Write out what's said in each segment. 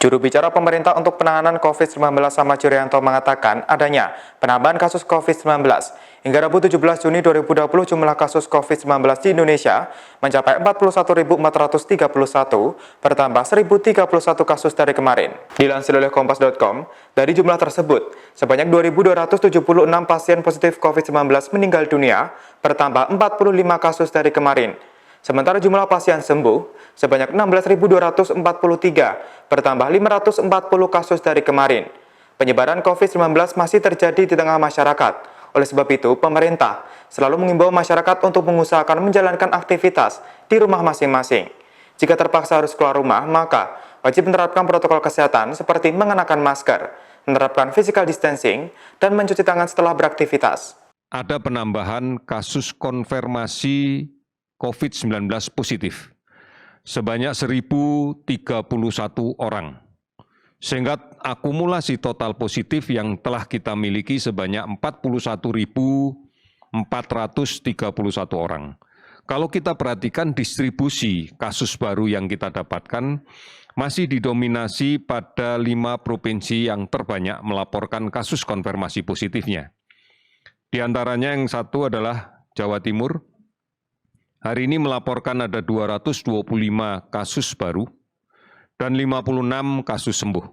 Juru bicara pemerintah untuk penanganan COVID-19 Ahmad Yuryanto mengatakan adanya penambahan kasus COVID-19. Hingga Rabu 17 Juni 2020 jumlah kasus COVID-19 di Indonesia mencapai 41.431, bertambah 1.031 kasus dari kemarin. Dilansir oleh Kompas.com, dari jumlah tersebut, sebanyak 2.276 pasien positif COVID-19 meninggal dunia, bertambah 45 kasus dari kemarin. Sementara jumlah pasien sembuh sebanyak 16.243, bertambah 540 kasus dari kemarin. Penyebaran COVID-19 masih terjadi di tengah masyarakat. Oleh sebab itu, pemerintah selalu mengimbau masyarakat untuk mengusahakan menjalankan aktivitas di rumah masing-masing. Jika terpaksa harus keluar rumah, maka wajib menerapkan protokol kesehatan seperti mengenakan masker, menerapkan physical distancing, dan mencuci tangan setelah beraktivitas. Ada penambahan kasus konfirmasi COVID-19 positif sebanyak 1.031 orang, sehingga akumulasi total positif yang telah kita miliki sebanyak 41.431 orang. Kalau kita perhatikan distribusi kasus baru yang kita dapatkan, masih didominasi pada 5 provinsi yang terbanyak melaporkan kasus konfirmasi positifnya. Di antaranya yang satu adalah Jawa Timur. Hari ini melaporkan ada 225 kasus baru dan 56 kasus sembuh.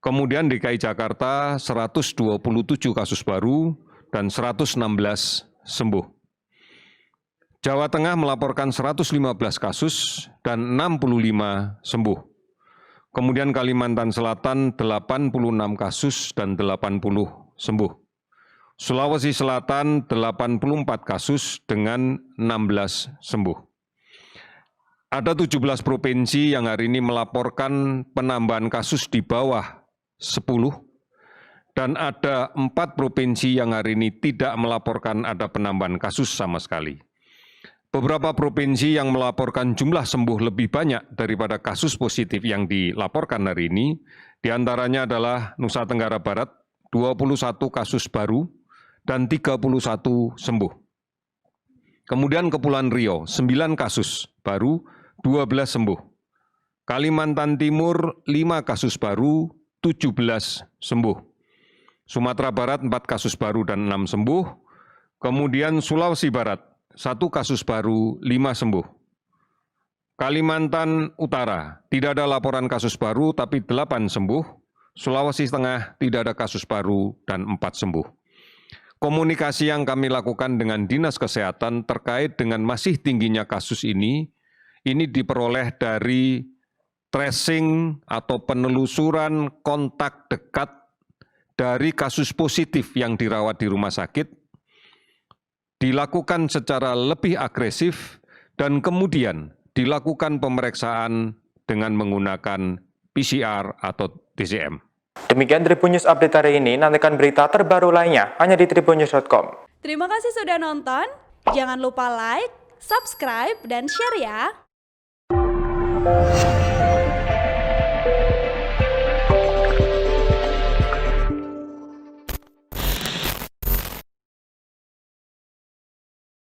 Kemudian DKI Jakarta 127 kasus baru dan 116 sembuh. Jawa Tengah melaporkan 115 kasus dan 65 sembuh. Kemudian Kalimantan Selatan 86 kasus dan 80 sembuh. Sulawesi Selatan 84 kasus dengan 16 sembuh. Ada 17 provinsi yang hari ini melaporkan penambahan kasus di bawah 10 dan ada 4 provinsi yang hari ini tidak melaporkan ada penambahan kasus sama sekali. Beberapa provinsi yang melaporkan jumlah sembuh lebih banyak daripada kasus positif yang dilaporkan hari ini, diantaranya adalah Nusa Tenggara Barat, 21 kasus baru, dan 31 sembuh. Kemudian Kepulauan Riau, 9 kasus baru, 12 sembuh. Kalimantan Timur, 5 kasus baru, 17 sembuh. Sumatera Barat, 4 kasus baru dan 6 sembuh. Kemudian Sulawesi Barat, 1 kasus baru, 5 sembuh. Kalimantan Utara, tidak ada laporan kasus baru tapi 8 sembuh. Sulawesi Tengah, tidak ada kasus baru dan 4 sembuh. Komunikasi yang kami lakukan dengan Dinas Kesehatan terkait dengan masih tingginya kasus ini diperoleh dari tracing atau penelusuran kontak dekat dari kasus positif yang dirawat di rumah sakit, dilakukan secara lebih agresif dan kemudian dilakukan pemeriksaan dengan menggunakan PCR atau TCM. Demikian Tribun News Update hari ini, nantikan berita terbaru lainnya hanya di tribunnews.com. Terima kasih sudah nonton, jangan lupa like, subscribe, dan share ya!